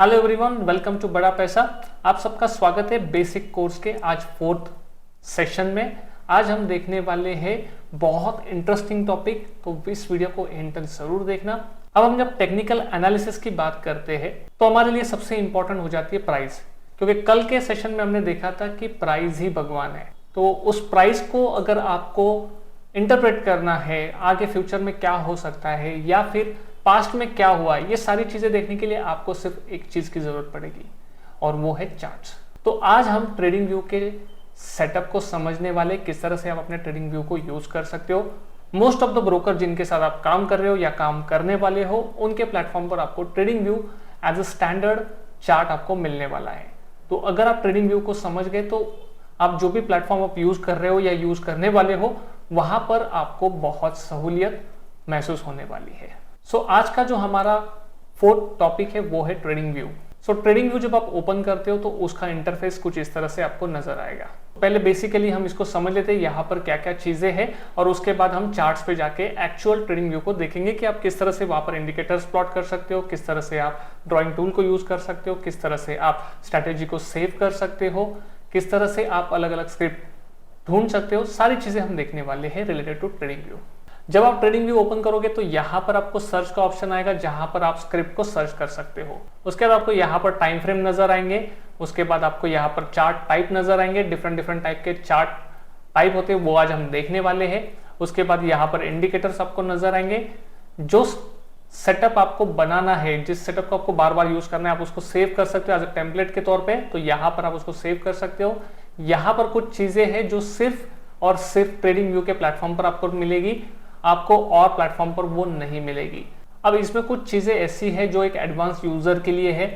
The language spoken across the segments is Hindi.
हेलो एवरीवन, वेलकम टू बड़ा पैसा। आप सबका स्वागत है बेसिक कोर्स के आज 4th सेशन में। आज हम देखने वाले हैं बहुत इंटरेस्टिंग टॉपिक, तो इस वीडियो को एंड तक जरूर देखना। अब हम जब टेक्निकल एनालिसिस की बात करते हैं तो हमारे लिए सबसे इंपॉर्टेंट हो जाती है प्राइस, क्योंकि कल के सेशन में हमने देखा था कि प्राइस ही भगवान है। तो उस प्राइस को अगर आपको इंटरप्रेट करना है, आगे फ्यूचर में क्या हो सकता है या फिर पास्ट में क्या हुआ, ये सारी चीजें देखने के लिए आपको सिर्फ एक चीज की जरूरत पड़ेगी और वो है चार्ट्स। तो आज हम ट्रेडिंग व्यू के सेटअप को समझने वाले, किस तरह से आप अपने ट्रेडिंग व्यू को यूज कर सकते हो। मोस्ट ऑफ द ब्रोकर जिनके साथ आप काम कर रहे हो या काम करने वाले हो, उनके प्लेटफॉर्म पर आपको TradingView as a standard chart आपको मिलने वाला है। तो अगर आप ट्रेडिंग व्यू को समझ गए तो आप जो भी प्लेटफॉर्म आप यूज कर रहे हो या यूज करने वाले हो, वहां पर आपको बहुत सहूलियत महसूस होने वाली है। आज का जो हमारा 4th टॉपिक है वो है ट्रेडिंग व्यू। ट्रेडिंग व्यू जब आप ओपन करते हो तो उसका इंटरफेस कुछ इस तरह से आपको नजर आएगा। पहले बेसिकली हम इसको समझ लेते हैं यहाँ पर क्या क्या चीजें हैं, और उसके बाद हम चार्ट्स पे जाके एक्चुअल ट्रेडिंग व्यू को देखेंगे कि आप किस तरह से वहां पर इंडिकेटर्स प्लॉट कर सकते हो, किस तरह से आप ड्रॉइंग टूल को यूज कर सकते हो, किस तरह से आप स्ट्रैटेजी को सेव कर सकते हो, किस तरह से आप अलग अलग स्क्रिप्ट ढूंढ सकते हो। सारी चीजें हम देखने वाले हैं रिलेटेड टू ट्रेडिंग व्यू। जब आप ट्रेडिंग व्यू ओपन करोगे तो यहाँ पर आपको सर्च का ऑप्शन आएगा, जहां पर आप स्क्रिप्ट को सर्च कर सकते हो। उसके बाद आपको यहाँ पर टाइम फ्रेम नजर आएंगे। उसके बाद आपको यहाँ पर चार्ट टाइप नजर आएंगे। डिफरेंट टाइप के चार्ट टाइप होते हैं, वो आज हम देखने वाले हैं। उसके बाद यहाँ पर इंडिकेटर्स आपको नजर आएंगे। जो सेटअप आपको बनाना है, जिस सेटअप को आपको बार बार यूज करना है, आप उसको सेव कर सकते हो एज ए टेम्पलेट के तौर पर। तो यहाँ पर आप उसको सेव कर सकते हो। यहाँ पर कुछ चीजें हैं जो सिर्फ और सिर्फ ट्रेडिंग व्यू के प्लेटफॉर्म पर आपको मिलेगी, आपको और प्लेटफॉर्म पर वो नहीं मिलेगी। अब इसमें कुछ चीजें ऐसी है जो एक एडवांस यूजर के लिए है।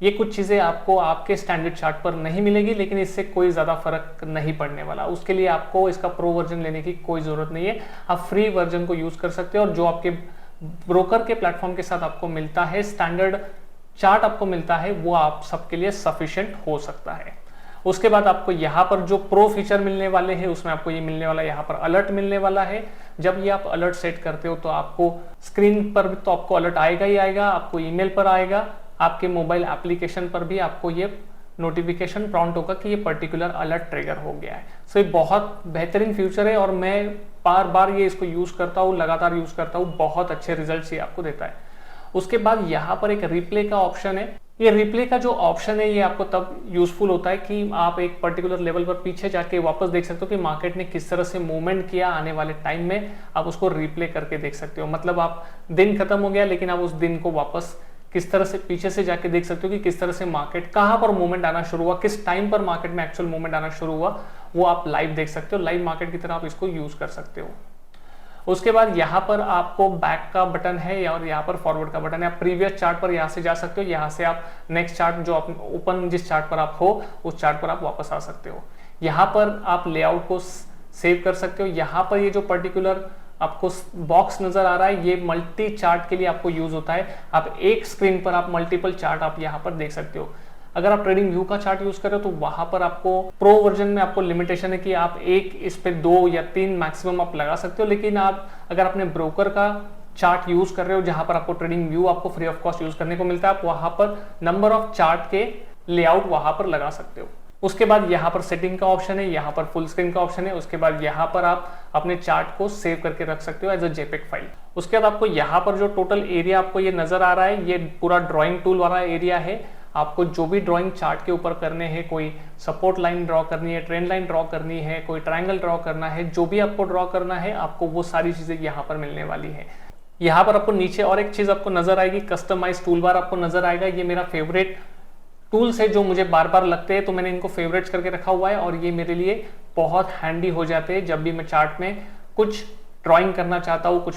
ये कुछ चीजें आपको आपके स्टैंडर्ड चार्ट पर नहीं मिलेगी, लेकिन इससे कोई ज्यादा फर्क नहीं पड़ने वाला। उसके लिए आपको इसका प्रो वर्जन लेने की कोई जरूरत नहीं है। आप फ्री वर्जन को यूज कर सकते हो, और जो आपके ब्रोकर के प्लेटफॉर्म के साथ आपको मिलता है, स्टैंडर्ड चार्ट आपको मिलता है, वो आप सबके लिए सफिशिएंट हो सकता है। उसके बाद आपको यहाँ पर जो प्रो फीचर मिलने वाले हैं, उसमें आपको ये मिलने वाला है, यहाँ पर अलर्ट मिलने वाला है। जब ये आप अलर्ट सेट करते हो तो आपको स्क्रीन पर भी तो आपको अलर्ट आएगा ही आएगा, आपको ईमेल पर आएगा, आपके मोबाइल एप्लीकेशन पर भी आपको ये नोटिफिकेशन प्रॉम्प्ट होगा कि ये पर्टिकुलर अलर्ट ट्रिगर हो गया है। ये बहुत बेहतरीन फीचर है, और मैं बार बार ये इसको यूज करता हूँ, लगातार यूज करता हूँ। बहुत अच्छे रिजल्ट ये आपको देता है। उसके बाद यहाँ पर एक रिप्ले का ऑप्शन है। ये रिप्ले का जो ऑप्शन है, ये आपको तब यूजफुल होता है कि आप एक पर्टिकुलर लेवल पर पीछे जाके वापस देख सकते हो कि मार्केट ने किस तरह से मूवमेंट किया। आने वाले टाइम में आप उसको रिप्ले करके देख सकते हो। मतलब आप दिन खत्म हो गया, लेकिन आप उस दिन को वापस किस तरह से पीछे से जाके देख सकते हो कि किस तरह से मार्केट कहाँ पर मूवमेंट आना शुरू हुआ, किस टाइम पर मार्केट में एक्चुअल मूवमेंट आना शुरू हुआ, वो आप लाइव देख सकते हो। लाइव मार्केट की तरह आप इसको यूज कर सकते हो। उसके बाद यहाँ पर आपको बैक का बटन है और यहाँ पर फॉरवर्ड का बटन है। आप प्रीवियस चार्ट पर यहाँ से जा सकते हो। यहाँ से आप नेक्स्ट चार्ट जो आप ओपन जिस चार्ट पर आप हो, उस चार्ट पर आप वापस आ सकते हो। यहाँ पर आप लेआउट को सेव कर सकते हो। यहाँ पर ये जो पर्टिकुलर आपको बॉक्स नजर आ रहा है, ये मल्टी चार्ट के लिए आपको यूज होता है। आप एक स्क्रीन पर आप मल्टीपल चार्ट आप यहाँ पर देख सकते हो। अगर आप ट्रेडिंग व्यू का चार्ट यूज कर रहे हो तो वहां पर आपको प्रो वर्जन में आपको लिमिटेशन है कि आप एक इस पे 2 या 3 मैक्सिमम आप लगा सकते हो। लेकिन आप अगर अपने ब्रोकर का चार्ट यूज कर रहे हो, जहां पर आपको ट्रेडिंग व्यू आपको फ्री ऑफ कॉस्ट यूज करने को मिलता है, आप वहां पर नंबर ऑफ चार्ट के लेआउट वहां पर लगा सकते हो। उसके बाद यहाँ पर सेटिंग का ऑप्शन है, यहाँ पर फुल स्क्रीन का ऑप्शन है। उसके बाद यहाँ पर आप अपने चार्ट को सेव करके रख सकते हो एज अ जेपेग फाइल। उसके बाद आपको यहाँ पर जो टोटल एरिया आपको ये नजर आ रहा है, ये पूरा ड्रॉइंग टूल वाला एरिया है। आपको जो भी ड्राइंग चार्ट के ऊपर करने हैं, कोई सपोर्ट लाइन ड्रॉ करनी है, ट्रेंड लाइन ड्रॉ करनी है, कोई ट्रायंगल ड्रॉ करना है, जो भी आपको ड्रॉ करना है, आपको वो सारी चीजें यहाँ पर मिलने वाली है। यहाँ पर आपको नीचे और एक चीज आपको नजर आएगी, कस्टमाइज टूल बार आपको नजर आएगा। ये मेरा फेवरेट टूल्स है जो मुझे बार बार लगते हैं, तो मैंने इनको फेवरेट्स करके रखा हुआ है, और ये मेरे लिए बहुत हैंडी हो जाते हैं जब भी मैं चार्ट में कुछ ड्रॉइंग करना चाहता हूँ, कुछ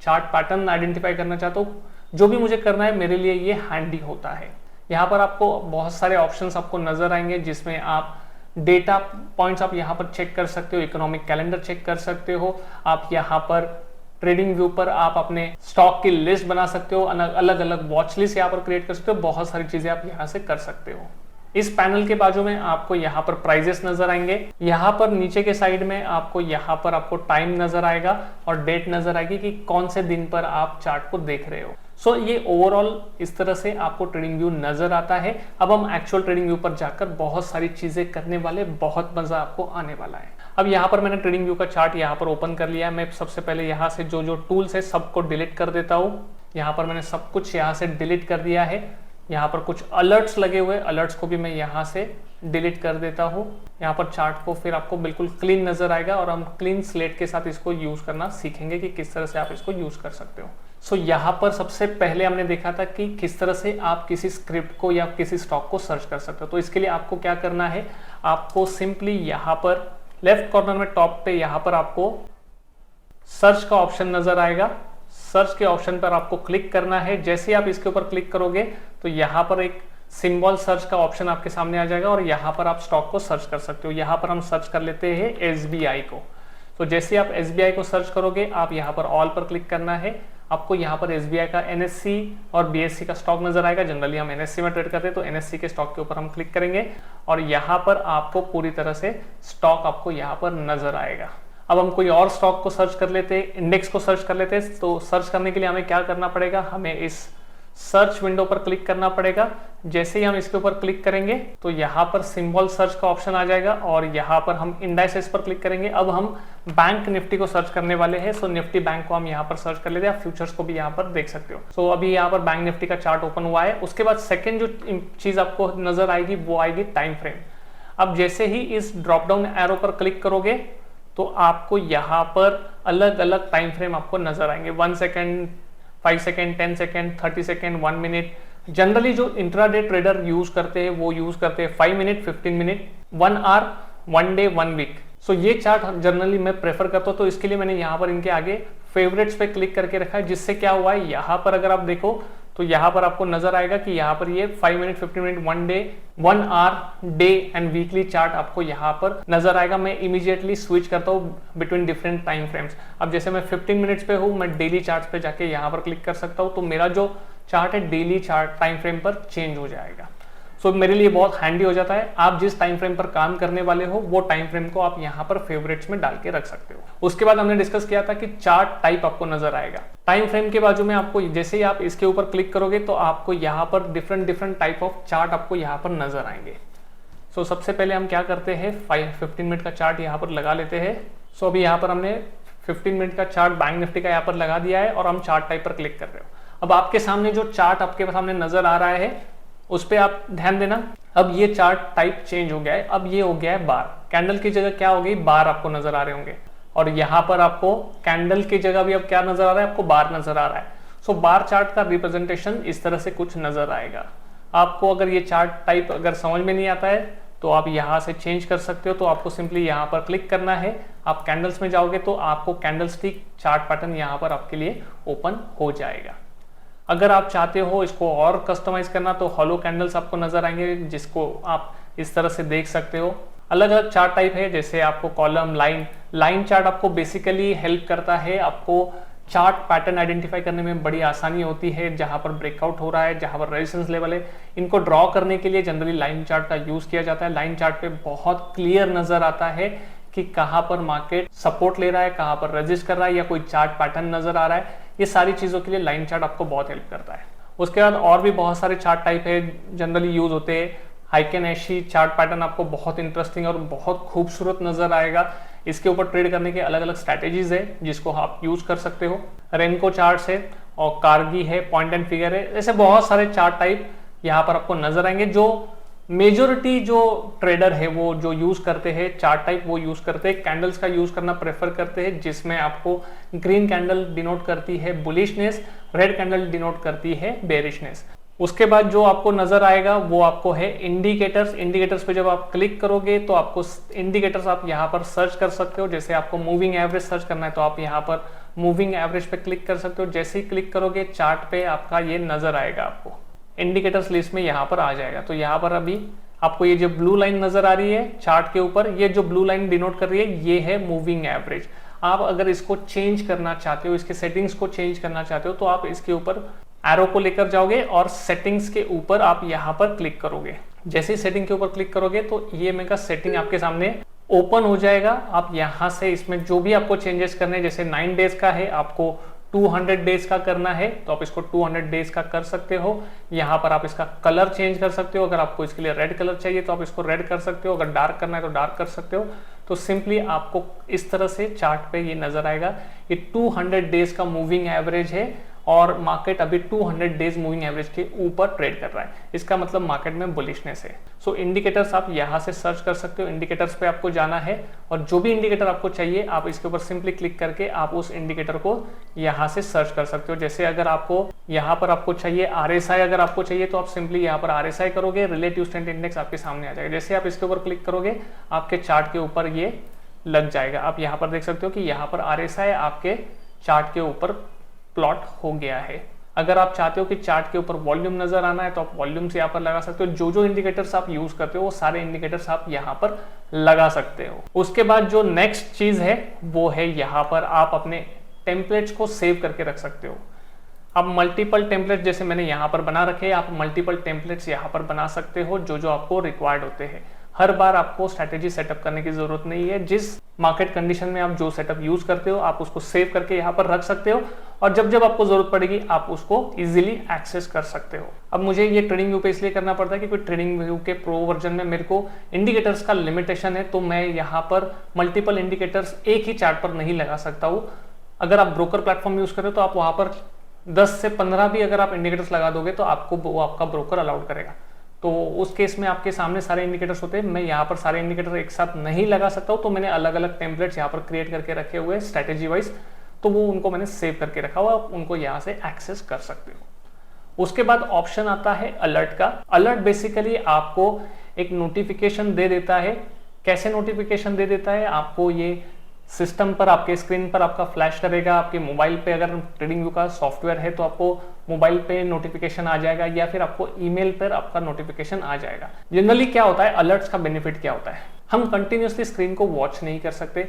चार्ट पैटर्न आइडेंटिफाई करना चाहता हूँ। जो भी मुझे करना है, मेरे लिए ये हैंडी होता है। यहाँ पर आपको बहुत सारे ऑप्शंस आपको नजर आएंगे, जिसमें आप डेटा पॉइंट्स आप यहाँ पर चेक कर सकते हो, इकोनॉमिक कैलेंडर चेक कर सकते हो। आप यहाँ पर ट्रेडिंग व्यू पर आप अपने स्टॉक की लिस्ट बना सकते हो, अलग अलग वॉच लिस्ट यहाँ पर क्रिएट कर सकते हो। बहुत सारी चीजें आप यहाँ से कर सकते हो। इस पैनल के बाजू में आपको यहाँ पर प्राइजेस नजर आएंगे। यहाँ पर नीचे के साइड में आपको टाइम नजर आएगा और डेट नजर आएगी कि कौन से दिन पर आप चार्ट को देख रहे हो। सो ये ओवरऑल इस तरह से आपको ट्रेडिंग व्यू नजर आता है। अब हम एक्चुअल ट्रेडिंग व्यू पर जाकर बहुत सारी चीजें करने वाले, बहुत मजा आपको आने वाला है। अब यहाँ पर मैंने ट्रेडिंग व्यू का चार्ट यहाँ पर ओपन कर लिया है। मैं सबसे पहले यहाँ से जो जो टूल्स है सबको डिलीट कर देता हूँ। यहाँ पर मैंने सब कुछ यहाँ से डिलीट कर दिया है। यहाँ पर कुछ अलर्ट्स लगे हुए, अलर्ट्स को भी मैं यहाँ से डिलीट कर देता हूँ। यहाँ पर चार्ट को फिर आपको बिल्कुल क्लीन नजर आएगा और हम क्लीन स्लेट के साथ इसको यूज करना सीखेंगे कि किस तरह से आप इसको यूज कर सकते हो। सो यहाँ पर सबसे पहले हमने देखा था कि किस तरह से आप किसी स्क्रिप्ट को या किसी स्टॉक को सर्च कर सकते हो। तो इसके लिए आपको क्या करना है, आपको सिंपली यहाँ पर लेफ्ट कॉर्नर में टॉप पे यहाँ पर आपको सर्च का ऑप्शन नजर आएगा। सर्च के ऑप्शन पर आपको क्लिक करना है। जैसे ही आप इसके ऊपर क्लिक करोगे तो यहाँ पर एक सिंबल सर्च का ऑप्शन आपके सामने आ जाएगा और यहाँ पर आप स्टॉक को सर्च कर सकते हो। यहाँ पर हम सर्च कर लेते हैं SBI को। तो जैसे आप SBI को सर्च करोगे, आप यहाँ पर ऑल पर क्लिक करना है। आपको यहाँ पर SBI का NSE और BSE का स्टॉक नजर आएगा। जनरली हम NSE में ट्रेड करते हैं, तो NSE के स्टॉक के ऊपर हम क्लिक करेंगे और यहाँ पर आपको पूरी तरह से स्टॉक आपको यहाँ पर नजर आएगा। अब हम कोई और स्टॉक को सर्च कर लेते हैं, इंडेक्स को सर्च कर लेते हैं। तो सर्च करने के लिए हमें क्या करना पड़ेगा, हमें इस सर्च विंडो पर क्लिक करना पड़ेगा। जैसे ही हम इसके ऊपर क्लिक करेंगे तो यहाँ पर सिंबल सर्च का ऑप्शन आ जाएगा और यहाँ पर हम इंडाइसेस पर क्लिक करेंगे। अब हम बैंक निफ्टी को सर्च करने वाले हैं। सो निफ्टी बैंक को हम यहाँ पर सर्च कर लेते हैं। आप फ्यूचर्स को भी यहाँ पर देख सकते हो। सो अभी यहाँ पर बैंक निफ्टी का चार्ट ओपन हुआ है। उसके बाद सेकेंड जो चीज आपको नजर आएगी वो आएगी टाइम फ्रेम। अब जैसे ही इस ड्रॉप डाउन एरो पर क्लिक करोगे तो आपको यहाँ पर अलग अलग टाइम फ्रेम आपको नजर आएंगे। 1 second, 5 second, 10 second, 30 second, 1 minute. Generally जो इंट्राडे ट्रेडर यूज करते हैं वो यूज करते हैं 5 minute, 15 minute, 1 hour, 1 day, 1 week. So ये चार्ट जनरली मैं प्रेफर करता हूँ। तो इसके लिए मैंने यहाँ पर इनके आगे फेवरेट्स पे क्लिक करके रखा है, जिससे क्या हुआ है, यहाँ पर अगर आप देखो तो यहाँ पर आपको नजर आएगा कि यहाँ पर ये 5 minute, 15 minute, 1 day, 1 hour, day and weekly chart आपको यहाँ पर नजर आएगा। मैं इमीडिएटली स्विच करता हूँ बिटवीन डिफरेंट टाइम फ्रेम्स। अब जैसे मैं 15 मिनट्स पे हूँ, मैं डेली चार्ट पे जाके यहाँ पर क्लिक कर सकता हूँ। तो मेरा जो चार्ट है डेली चार्ट टाइम फ्रेम पर चेंज हो जाएगा। सो मेरे लिए बहुत हैंडी हो जाता है। आप जिस टाइम फ्रेम पर काम करने वाले हो वो टाइम फ्रेम को आप यहाँ पर फेवरेट्स में डाल के रख सकते हो। उसके बाद हमने डिस्कस किया था कि चार्ट टाइप आपको नजर आएगा। टाइम फ्रेम के बाजू में आपको जैसे ही आप इसके ऊपर क्लिक करोगे तो आपको यहाँ पर डिफरेंट टाइप ऑफ चार्ट आपको यहाँ पर नजर आएंगे। सो सबसे पहले हम क्या करते हैं, 15 मिनट का चार्ट यहाँ पर लगा लेते हैं। सो अभी यहाँ पर हमने 15 मिनट का चार्ट बैंक निफ्टी का यहाँ पर लगा दिया है और हम चार्ट टाइप पर क्लिक कर रहे हो। अब आपके सामने जो चार्ट आपके सामने नजर आ रहा है उस पर आप ध्यान देना। अब ये चार्ट टाइप चेंज हो गया है। अब ये हो गया है बार। कैंडल की जगह क्या हो गई, बार आपको नजर आ रहे होंगे। और यहाँ पर आपको कैंडल की जगह भी अब क्या नजर आ रहा है, आपको बार नजर आ रहा है। सो बार चार्ट का रिप्रेजेंटेशन इस तरह से कुछ नजर आएगा। आपको अगर ये चार्ट टाइप अगर समझ में नहीं आता है तो आप यहाँ से चेंज कर सकते हो। तो आपको सिंपली यहाँ पर क्लिक करना है। आप कैंडल्स में जाओगे तो आपको कैंडल स्टिक चार्ट पैटर्न यहाँ पर आपके लिए ओपन हो जाएगा। अगर आप चाहते हो इसको और कस्टमाइज करना तो हॉलो कैंडल्स आपको नजर आएंगे, जिसको आप इस तरह से देख सकते हो। अलग अलग चार्ट टाइप है, जैसे आपको कॉलम, लाइन चार्ट आपको बेसिकली हेल्प करता है। आपको चार्ट पैटर्न आइडेंटिफाई करने में बड़ी आसानी होती है। जहां पर ब्रेकआउट हो रहा है, जहां पर रेजिस्टेंस लेवल है, इनको ड्रॉ करने के लिए जनरली लाइन चार्ट का यूज किया जाता है। लाइन चार्ट पे बहुत क्लियर नजर आता है कि कहां पर मार्केट सपोर्ट ले रहा है, कहां पर रेजिस्ट कर रहा है या कोई चार्ट पैटर्न नजर आ रहा है। ये सारी चीजों के लिए लाइन चार्ट आपको बहुत हेल्प करता है। उसके बाद और भी बहुत सारे चार्ट टाइप है जनरली यूज होते हैं। हाइकेन एशी चार्ट पैटर्न आपको बहुत इंटरेस्टिंग और बहुत खूबसूरत नजर आएगा। इसके ऊपर ट्रेड करने के अलग अलग स्ट्रैटेजीज है जिसको आप यूज कर सकते हो। रेनको चार्ट है और कारगी है, पॉइंट एंड फिगर है। ऐसे बहुत सारे चार्ट टाइप यहाँ पर आपको नजर आएंगे। जो मेजोरिटी जो ट्रेडर है वो जो यूज करते हैं चार्ट टाइप वो यूज करते हैं कैंडल्स का यूज करना प्रेफर करते हैं, जिसमें आपको ग्रीन कैंडल डिनोट करती है बुलिशनेस, रेड कैंडल डिनोट करती है बेरिशनेस। उसके बाद जो आपको नजर आएगा वो आपको है इंडिकेटर्स। इंडिकेटर्स पे जब आप क्लिक करोगे तो आपको इंडिकेटर्स आप यहाँ पर सर्च कर सकते हो। जैसे आपको मूविंग एवरेज सर्च करना है तो आप यहाँ पर मूविंग एवरेज पे क्लिक कर सकते हो। जैसे ही क्लिक करोगे चार्ट पे आपका ये नजर आएगा, आपको इंडिकेटर्स लिस्ट में यहाँ पर आ जाएगा। तो यहाँ पर अभी आपको ये जो ब्लू लाइन नजर आ रही है चार्ट के ऊपर, ये जो ब्लू लाइन डिनोट कर रही है ये है मूविंग एवरेज। आप अगर इसको चेंज करना चाहते हो, इसके सेटिंग्स को चेंज करना चाहते हो तो आप इसके ऊपर एरो को लेकर जाओगे और सेटिंग्स के ऊपर आप यहाँ पर क्लिक करोगे। जैसे ही सेटिंग के ऊपर क्लिक करोगे तो ये मेगा सेटिंग आपके सामने ओपन हो जाएगा। आप यहाँ से इसमें जो भी आपको चेंजेस करने, जैसे 9 डेज का है आपको 200 डेज का करना है तो आप इसको 200 डेज का कर सकते हो। यहाँ पर आप इसका कलर चेंज कर सकते हो, अगर आपको इसके लिए रेड कलर चाहिए तो आप इसको रेड कर सकते हो, अगर डार्क करना है तो डार्क कर सकते हो। तो सिंपली आपको इस तरह से चार्ट पे ये नजर आएगा। ये 200 डेज का मूविंग एवरेज है और मार्केट अभी 200 डेज मूविंग एवरेज के ऊपर ट्रेड कर रहा है, इसका मतलब मार्केट में बुलिशनेस है। सो इंडिकेटर्स आप यहाँ से सर्च कर सकते हो, इंडिकेटर्स पे आपको जाना है और जो भी इंडिकेटर आपको चाहिए आप इसके ऊपर सिंपली क्लिक करके आप उस इंडिकेटर को यहाँ से सर्च कर सकते हो। जैसे अगर आपको यहाँ पर आपको चाहिए RSI, अगर आपको चाहिए तो आप सिंपली यहाँ पर RSI करोगे, रिलेटिव स्ट्रेंथ इंडेक्स आपके सामने आ जाएगा। जैसे आप इसके ऊपर क्लिक करोगे आपके चार्ट के ऊपर ये लग जाएगा। आप यहाँ पर देख सकते हो कि यहाँ पर RSI आपके चार्ट के ऊपर प्लॉट हो गया है। अगर आप चाहते हो कि चार्ट के ऊपर वॉल्यूम नजर आना है तो आप वॉल्यूम से यहाँ पर लगा सकते हो। जो जो इंडिकेटर्स आप यूज करते हो वो सारे इंडिकेटर्स आप यहाँ पर लगा सकते हो। उसके बाद जो नेक्स्ट चीज है वो है यहाँ पर आप अपने टेम्पलेट्स को सेव करके रख सकते हो। आप मल्टीपल टेम्पलेट जैसे मैंने यहाँ पर बना रखे हैं, आप मल्टीपल टेम्पलेट्स यहाँ पर बना सकते हो जो जो आपको रिक्वायर्ड होते हैं। हर बार आपको स्ट्रैटेजी सेटअप करने की जरूरत नहीं है। जिस मार्केट कंडीशन में आप जो सेटअप यूज करते हो आप उसको सेव करके यहाँ पर रख सकते हो और जब जब आपको जरूरत पड़ेगी आप उसको इजीली एक्सेस कर सकते हो। अब मुझे ये ट्रेडिंग व्यू पे इसलिए करना पड़ता है क्योंकि ट्रेडिंग व्यू के प्रो वर्जन में मेरे को इंडिकेटर्स का लिमिटेशन है, तो मैं यहाँ पर मल्टीपल इंडिकेटर्स एक ही चार्ट पर नहीं लगा सकता हूँ। अगर आप ब्रोकर प्लेटफॉर्म यूज करें तो आप वहां पर 10 से 15 भी अगर आप इंडिकेटर्स लगा दोगे तो आपको वो आपका ब्रोकर अलाउड करेगा। तो उस केस में आपके सामने सारे इंडिकेटर्स होते हैं, मैं यहाँ पर सारे इंडिकेटर एक साथ नहीं लगा सकता हूँ, तो मैंने अलग अलग टेम्पलेट्स यहाँ पर क्रिएट करके रखे हुए स्ट्रैटेजी वाइज, तो वो उनको मैंने सेव करके रखा हुआ, आप उनको यहाँ से एक्सेस कर सकते हो। उसके बाद ऑप्शन आता है अलर्ट का। अलर्ट बेसिकली आपको एक नोटिफिकेशन दे देता है। कैसे नोटिफिकेशन दे देता है? आपको ये सिस्टम पर आपके स्क्रीन पर आपका फ्लैश करेगा। आपके मोबाइल पे अगर ट्रेडिंग व्यू का सॉफ्टवेयर है तो आपको मोबाइल पे नोटिफिकेशन आ जाएगा या फिर आपको ईमेल पर आपका नोटिफिकेशन आ जाएगा। जनरली क्या होता है, अलर्ट्स का बेनिफिट क्या होता है, हम कंटिन्यूसली स्क्रीन को वॉच नहीं कर सकते।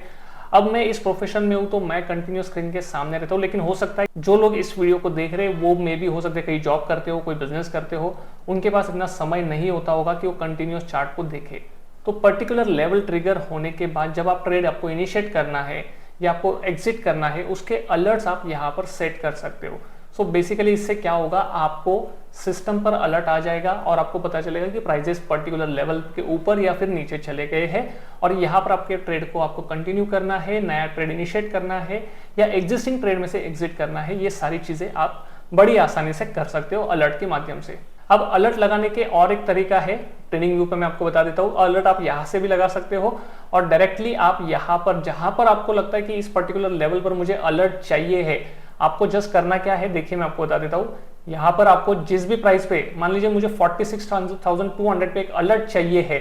अब मैं इस प्रोफेशन में हूं तो मैं कंटिन्यूस स्क्रीन के सामने रहता हूं, लेकिन हो सकता है जो लोग इस वीडियो को देख रहे हैं वो मे भी हो सकता है कहीं जॉब करते हो, कोई बिजनेस करते हो, उनके पास इतना समय नहीं होता होगा कि वो कंटिन्यूस चार्ट को देखे। तो पर्टिकुलर लेवल ट्रिगर होने के बाद जब आप ट्रेड आपको इनिशिएट करना है या आपको एग्जिट करना है, उसके अलर्ट्स आप यहाँ पर सेट कर सकते हो। सो बेसिकली इससे क्या होगा, आपको सिस्टम पर अलर्ट आ जाएगा और आपको पता चलेगा कि प्राइजेस पर्टिकुलर लेवल के ऊपर या फिर नीचे चले गए हैं और यहाँ पर आपके ट्रेड को आपको कंटिन्यू करना है, नया ट्रेड इनिशिएट करना है या एग्जिस्टिंग ट्रेड में से एग्जिट करना है। ये सारी चीजें आप बड़ी आसानी से कर सकते हो अलर्ट के माध्यम से। अब अलर्ट लगाने के और एक तरीका है, ट्रेडिंग व्यू पे मैं आपको बता देता हूँ। अलर्ट आप यहाँ से भी लगा सकते हो और डायरेक्टली आप यहाँ पर जहां पर आपको लगता है कि इस पर्टिकुलर लेवल पर मुझे अलर्ट चाहिए है, आपको जस्ट करना क्या है, देखिए मैं आपको बता देता हूँ। यहाँ पर आपको जिस भी प्राइस पे, मान लीजिए मुझे 46,200 पे एक अलर्ट चाहिए है,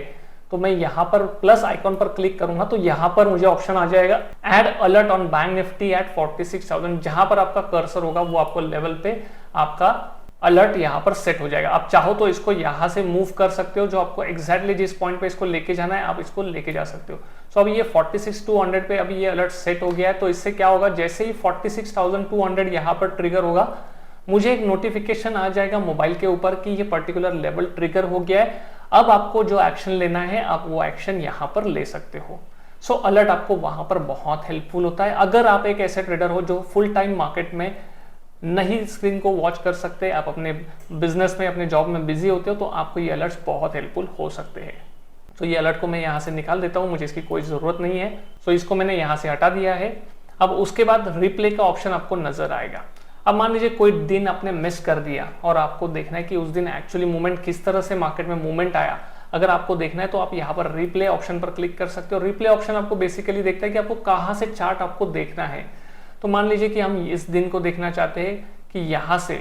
तो मैं यहाँ पर प्लस आइकॉन पर क्लिक करूंगा तो यहाँ पर मुझे ऑप्शन आ जाएगा add alert on bank Nifty at 46,000। जहां पर आपका कर्सर होगा वो आपको लेवल पे आपका अलर्ट यहाँ पर सेट हो जाएगा। आप चाहो तो इसको यहाँ से मूव कर सकते हो, जो आपको एग्जैक्टली जिस पॉइंट पे इसको लेके जाना है आप इसको लेके जा सकते हो। सो अभी ये 46,200 पे अभी ये अलर्ट सेट हो गया है। तो इससे क्या होगा, जैसे ही 46,200 यहाँ पर ट्रिगर होगा, मुझे एक नोटिफिकेशन आ जाएगा मोबाइल के ऊपर कि ये पर्टिकुलर लेवल ट्रिगर हो गया है। अब आपको जो एक्शन लेना है आप वो एक्शन यहाँ पर ले सकते हो। सो अलर्ट आपको वहां पर बहुत हेल्पफुल होता है। अगर आप एक ऐसे ट्रेडर हो जो फुल टाइम मार्केट में नहीं स्क्रीन को वॉच कर सकते, आप अपने बिजनेस में अपने जॉब में बिजी होते हो, तो आपको ये अलर्ट्स बहुत हेल्पफुल हो सकते हैं। तो ये अलर्ट को मैं यहाँ से निकाल देता हूँ, मुझे इसकी कोई ज़रूरत नहीं है। तो इसको मैंने यहाँ से हटा दिया है। अब उसके बाद रिप्ले का ऑप्शन आपको नजर आएगा। अब मान लीजिए कोई दिन आपने मिस कर दिया और आपको देखना है कि उस दिन एक्चुअली मूवमेंट किस तरह से मार्केट में मूवमेंट आया, अगर आपको देखना है तो आप यहाँ पर रिप्ले ऑप्शन पर क्लिक कर सकते हो। रिप्ले ऑप्शन आपको बेसिकली देखता है कि आपको कहाँ से चार्ट आपको देखना है। तो मान लीजिए कि हम इस दिन को देखना चाहते हैं कि यहाँ से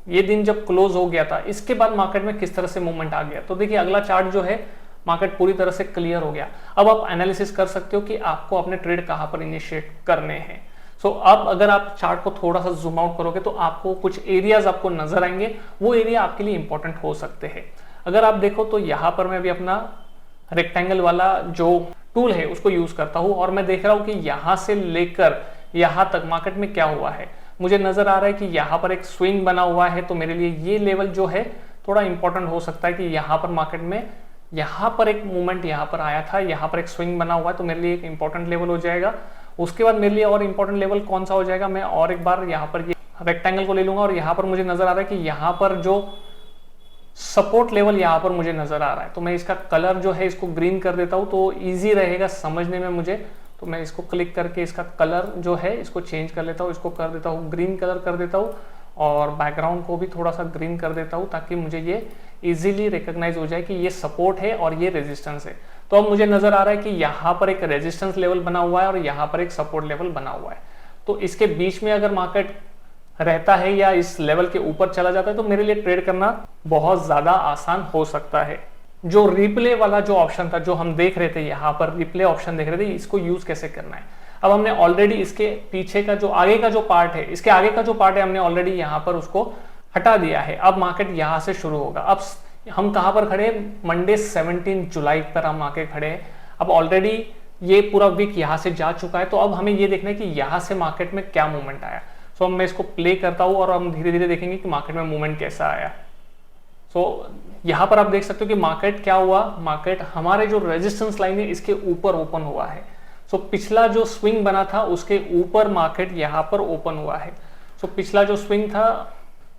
ये दिन जब क्लोज हो गया था, इसके बाद मार्केट में किस तरह से मूवमेंट आ गया। तो देखिए अगला चार्ट जो है मार्केट पूरी तरह से क्लियर हो गया। अब आप एनालिसिस कर सकते हो कि आपको अपने ट्रेड कहाँ पर इनिशिएट करने हैं। सो अब अगर आप चार्ट को थोड़ा सा जूम आउट करोगे तो आपको कुछ एरियाज आपको नजर आएंगे, वो एरिया आपके लिए इंपॉर्टेंट हो सकते हैं। अगर आप देखो तो यहाँ पर मैं भी अपना रेक्टेंगल वाला जो टूल है उसको यूज करता हूँ और मैं देख रहा हूँ कि यहाँ से लेकर यहाँ तक मार्केट में क्या हुआ है। मुझे नजर आ रहा है कि यहाँ पर एक स्विंग बना हुआ है, तो मेरे लिए ये लेवल जो है थोड़ा इंपॉर्टेंट हो सकता है कि यहाँ पर मार्केट में यहाँ पर एक मूवमेंट यहाँ पर आया था, यहाँ पर एक स्विंग बना हुआ है, तो मेरे लिए एक इंपॉर्टेंट लेवल हो जाएगा। उसके बाद मेरे लिए और इंपॉर्टेंट लेवल कौन सा हो जाएगा, मैं और एक बार यहाँ पर ये रेक्टेंगल को ले लूंगा और यहाँ पर मुझे नजर आ रहा है कि यहाँ पर जो सपोर्ट लेवल यहाँ पर मुझे नजर आ रहा है, तो मैं इसका कलर जो है इसको ग्रीन कर देता हूँ तो ईजी रहेगा समझने में मुझे। तो मैं इसको क्लिक करके इसका कलर जो है इसको चेंज कर लेता हूँ, इसको कर देता हूँ ग्रीन कलर कर देता हूँ और बैकग्राउंड को भी थोड़ा सा ग्रीन कर देता हूँ ताकि मुझे ये इजीली रिकॉग्नाइज हो जाए कि ये सपोर्ट है और ये रेजिस्टेंस है। तो अब मुझे नजर आ रहा है कि यहाँ पर एक रेजिस्टेंस लेवल बना हुआ है और यहाँ पर एक सपोर्ट लेवल बना हुआ है। तो इसके बीच में अगर मार्केट रहता है या इस लेवल के ऊपर चला जाता है तो मेरे लिए ट्रेड करना बहुत ज्यादा आसान हो सकता है। जो रिप्ले वाला जो ऑप्शन था जो हम देख रहे थे, यहाँ पर रिप्ले ऑप्शन देख रहे थे, इसको यूज कैसे करना है। अब हमने ऑलरेडी इसके पीछे का जो आगे का जो पार्ट है, इसके आगे का जो पार्ट है हमने ऑलरेडी यहाँ पर उसको हटा दिया है। अब मार्केट यहाँ से शुरू होगा। अब हम कहाँ पर खड़े हैं, मंडे 17 जुलाई पर हम आके खड़े हैं। अब ऑलरेडी ये पूरा वीक यहाँ से जा चुका है, तो अब हमें ये देखना है कि यहाँ से मार्केट में क्या मूवमेंट आया। सो अब मैं इसको प्ले करता हूँ और हम धीरे धीरे देखेंगे कि मार्केट में मूवमेंट कैसा आया। सो यहाँ पर आप देख सकते हो कि मार्केट क्या हुआ, मार्केट हमारे जो रेजिस्टेंस लाइन है इसके ऊपर ओपन हुआ है। सो पिछला जो स्विंग बना था उसके ऊपर मार्केट यहाँ पर ओपन हुआ है। सो पिछला जो स्विंग था,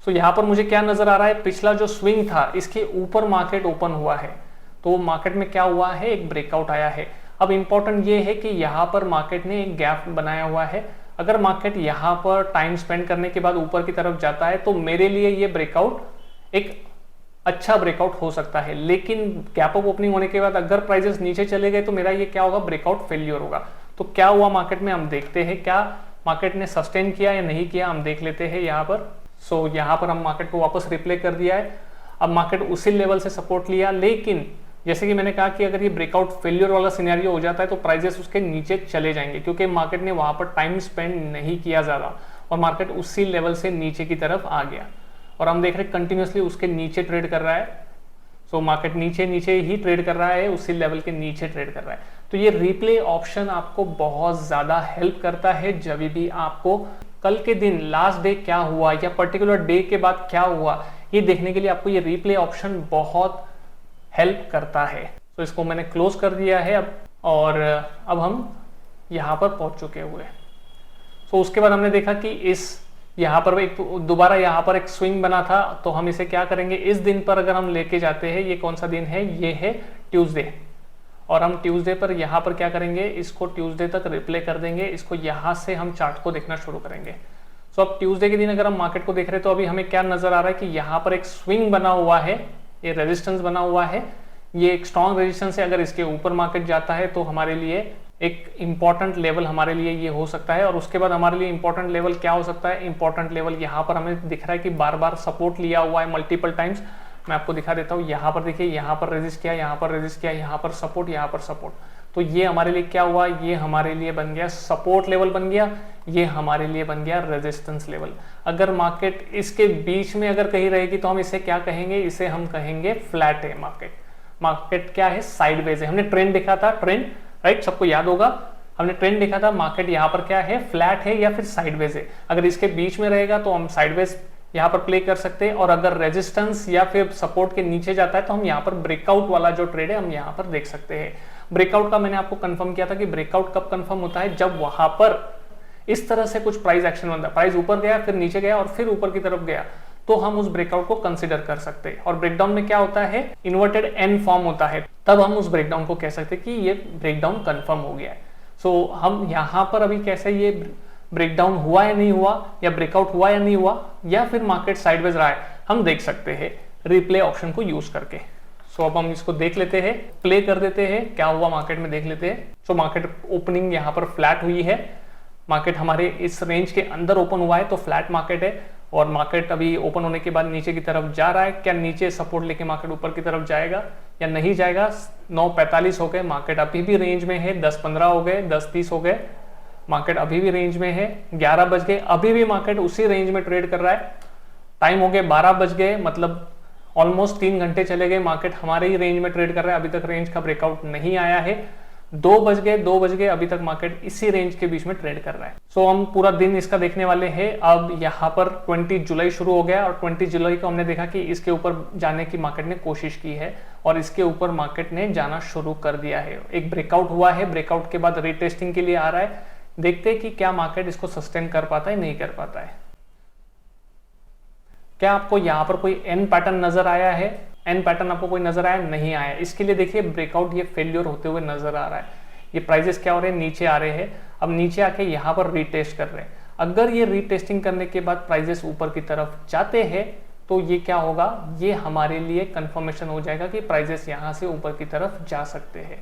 सो यहाँ पर मुझे क्या नजर आ रहा है, पिछला जो स्विंग था इसके ऊपर मार्केट ओपन हुआ है। तो मार्केट में क्या हुआ है, एक ब्रेकआउट आया है। अब इंपॉर्टेंट ये है कि यहाँ पर मार्केट ने एक गैप बनाया हुआ है। अगर मार्केट यहाँ पर टाइम स्पेंड करने के बाद ऊपर की तरफ जाता है तो मेरे लिए ये ब्रेकआउट एक अच्छा ब्रेकआउट हो सकता है। लेकिन गैप अप ओपनिंग होने के बाद अगर प्राइसेस नीचे चले गए तो मेरा ये क्या होगा, ब्रेकआउट फेल्यूर होगा। तो क्या हुआ मार्केट में हम देखते हैं, क्या मार्केट ने सस्टेन किया या नहीं किया, हम देख लेते हैं यहाँ पर। सो यहाँ पर हम मार्केट को वापस रिप्ले कर दिया है। अब मार्केट उसी लेवल से सपोर्ट लिया, लेकिन जैसे कि मैंने कहा कि अगर ये ब्रेकआउट फेल्यूर वाला सिनेरियो हो जाता है तो प्राइसेस उसके नीचे चले जाएंगे, क्योंकि मार्केट ने वहां पर टाइम स्पेंड नहीं किया ज्यादा और मार्केट उसी लेवल से नीचे की तरफ आ गया और हम देख रहे हैं कंटिन्यूसली उसके नीचे ट्रेड कर रहा है। सो मार्केट नीचे नीचे ही ट्रेड कर रहा है, उसी लेवल के नीचे ट्रेड कर रहा है। तो ये रिप्ले ऑप्शन आपको बहुत ज्यादा हेल्प करता है जब भी आपको कल के दिन लास्ट डे क्या हुआ या पर्टिकुलर डे के बाद क्या हुआ ये देखने के लिए आपको ये रिप्ले ऑप्शन बहुत हेल्प करता है। तो इसको मैंने क्लोज कर दिया है अब, और अब हम यहाँ पर पहुंच चुके हुए। तो उसके बाद हमने देखा कि इस यहाँ पर एक दोबारा यहाँ पर एक स्विंग बना था, तो हम इसे क्या करेंगे, इस दिन पर अगर हम लेके जाते हैं, ये कौन सा दिन है, ये है ट्यूसडे, और हम ट्यूसडे पर यहाँ पर क्या करेंगे, इसको ट्यूसडे तक रिप्ले कर देंगे। इसको यहाँ से हम चार्ट को देखना शुरू करेंगे। सो अब ट्यूसडे के दिन अगर हम मार्केट को देख रहे हैं तो अभी हमें क्या नजर आ रहा है कि यहाँ पर एक स्विंग बना हुआ है, ये रेजिस्टेंस बना हुआ है, ये एक स्ट्रॉन्ग रेजिस्टेंस है। अगर इसके ऊपर मार्केट जाता है तो हमारे लिए एक इंपॉर्टेंट लेवल हमारे लिए ये हो सकता है। और उसके बाद हमारे लिए इंपॉर्टेंट लेवल क्या हो सकता है, इंपॉर्टेंट लेवल यहाँ पर हमें दिख रहा है कि बार बार सपोर्ट लिया हुआ है मल्टीपल टाइम्स। मैं आपको दिखा देता हूँ, यहाँ पर देखिए, यहाँ पर रेजिस्ट किया, यहाँ पर रेजिस्ट किया, यहाँ पर सपोर्ट, यहाँ पर सपोर्ट। तो ये हमारे लिए क्या हुआ, ये हमारे लिए बन गया सपोर्ट लेवल बन गया, ये हमारे लिए बन गया रेजिस्टेंस लेवल। अगर मार्केट इसके बीच में अगर कहीं रहेगी तो हम इसे क्या कहेंगे, इसे हम कहेंगे फ्लैट है मार्केट। मार्केट क्या है, साइडवेज है। हमने ट्रेंड देखा था, ट्रेंड राइट, सबको याद होगा, हमने ट्रेंड देखा था। मार्केट यहाँ पर क्या है, फ्लैट है या फिर साइडवेज है। अगर इसके बीच में रहेगा तो हम साइडवेज यहाँ पर प्ले कर सकते हैं, और अगर रेजिस्टेंस या फिर सपोर्ट के नीचे जाता है तो हम यहाँ पर ब्रेकआउट वाला जो ट्रेड है हम यहाँ पर देख सकते हैं। ब्रेकआउट का मैंने आपको कंफर्म किया था कि ब्रेकआउट कब कंफर्म होता है, जब वहां पर इस तरह से कुछ प्राइस एक्शन बनता है, प्राइस ऊपर गया फिर नीचे गया और फिर ऊपर की तरफ गया, तो हम उस ब्रेकआउट को कंसीडर कर सकते हैं। और ब्रेकडाउन में क्या होता है, इन्वर्टेड एन फॉर्म होता है, तब हम उस ब्रेकडाउन को कह सकते हैं कि ये ब्रेकडाउन कंफर्म हो गया है। सो हम यहाँ पर अभी कैसे ये ब्रेकडाउन हुआ या नहीं हुआ, या ब्रेकआउट हुआ या नहीं हुआ, या फिर मार्केट साइडवेज रहा है, हम देख सकते हैं रिप्ले ऑप्शन को यूज करके। सो अब हम इसको देख लेते हैं, प्ले कर देते हैं, क्या हुआ मार्केट में देख लेते हैं। सो मार्केट ओपनिंग यहाँ पर फ्लैट हुई है, मार्केट हमारे इस रेंज के अंदर ओपन हुआ है तो फ्लैट मार्केट है। और मार्केट अभी ओपन होने के बाद नीचे की तरफ जा रहा है। क्या नीचे सपोर्ट लेके मार्केट ऊपर की तरफ जाएगा या नहीं जाएगा। 9:45 हो गए, मार्केट अभी भी रेंज में है। 10:15 हो गए, 10:30 हो गए, मार्केट अभी भी रेंज में है। 11 बज गए, अभी भी मार्केट उसी रेंज में ट्रेड कर रहा है। टाइम हो गए 12 बज गए, मतलब ऑलमोस्ट 3 घंटे चले गए, मार्केट हमारे ही रेंज में ट्रेड कर रहा है, अभी तक रेंज का ब्रेकआउट नहीं आया है। 2 बज गए, अभी तक मार्केट इसी रेंज के बीच में ट्रेड कर रहा है। सो हम पूरा दिन इसका देखने वाले हैं। अब यहाँ पर 20 जुलाई शुरू हो गया और 20 जुलाई को हमने देखा कि इसके ऊपर जाने की मार्केट ने कोशिश की है और इसके ऊपर मार्केट ने जाना शुरू कर दिया है। एक ब्रेकआउट हुआ है, ब्रेकआउट के बाद रीटेस्टिंग के लिए आ रहा है। देखते हैं कि क्या मार्केट इसको सस्टेन कर पाता है नहीं कर पाता है। क्या आपको यहाँ पर कोई एन पैटर्न नजर आया है? एन पैटर्न आपको कोई नजर आया? नहीं आया। इसके लिए देखिए ब्रेकआउट ये फेल्योर होते हुए नजर आ रहा है। ये प्राइजेस क्या हो रहे हैं, नीचे आ रहे हैं। अब नीचे आके यहाँ पर रीटेस्ट कर रहे हैं। अगर ये रीटेस्टिंग करने के बाद प्राइजेस ऊपर की तरफ जाते हैं तो ये क्या होगा, ये हमारे लिए कंफर्मेशन हो जाएगा कि प्राइजेस यहाँ से ऊपर की तरफ जा सकते हैं।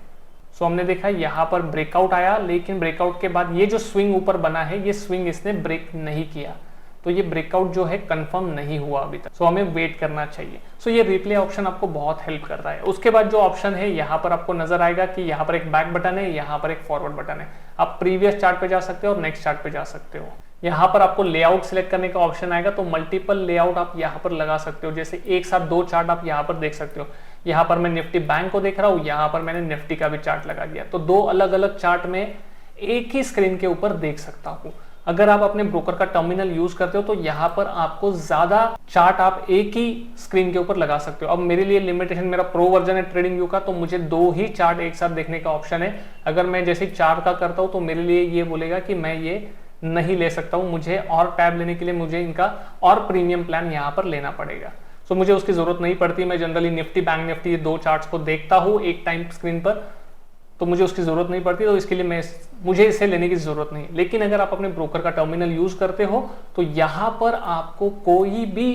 सो हमने देखा यहाँ पर ब्रेकआउट आया, लेकिन ब्रेकआउट के बाद ये जो स्विंग ऊपर बना है, ये स्विंग इसने ब्रेक नहीं किया, तो ये ब्रेकआउट जो है कंफर्म नहीं हुआ अभी तक। सो हमें वेट करना चाहिए। सो ये रिप्ले ऑप्शन आपको बहुत हेल्प कर रहा है। उसके बाद जो ऑप्शन है यहाँ पर आपको नजर आएगा कि यहाँ पर एक बैक बटन है, यहाँ पर एक फॉरवर्ड बटन है। आप प्रीवियस चार्ट पे जा सकते हो और नेक्स्ट चार्ट पे जा सकते हो। यहाँ पर आपको लेआउट सिलेक्ट करने का ऑप्शन आएगा, तो मल्टीपल लेआउट आप यहाँ पर लगा सकते हो। जैसे एक साथ 2 चार्ट आप यहाँ पर देख सकते हो। यहाँ पर मैं निफ्टी बैंक को देख रहा हूँ, यहाँ पर मैंने निफ्टी का भी चार्ट लगा दिया, तो 2 अलग अलग चार्ट में एक ही स्क्रीन के ऊपर देख सकता हूँ। अगर आप अपने ब्रोकर का टर्मिनल यूज करते हो तो यहाँ पर आपको ज्यादा चार्ट आप एक ही स्क्रीन के ऊपर लगा सकते हो। अब मेरे लिए लिमिटेशन, मेरा प्रो वर्जन है ट्रेडिंग व्यू का, तो मुझे 2 ही चार्ट एक साथ देखने का ऑप्शन है। अगर मैं जैसे 4 का करता हूँ तो मेरे लिए ये बोलेगा कि मैं ये नहीं ले सकता हूँ, मुझे और टैब लेने के लिए मुझे इनका और प्रीमियम प्लान यहाँ पर लेना पड़ेगा। सो मुझे उसकी जरूरत नहीं पड़ती। मैं जनरली निफ्टी बैंक निफ्टी ये 2 चार्ट्स को देखता हूँ एक टाइम स्क्रीन पर, तो मुझे उसकी जरूरत नहीं पड़ती, तो इसके लिए मुझे इसे लेने की जरूरत नहीं। लेकिन अगर आप अपने ब्रोकर का टर्मिनल यूज करते हो तो यहाँ पर आपको कोई भी,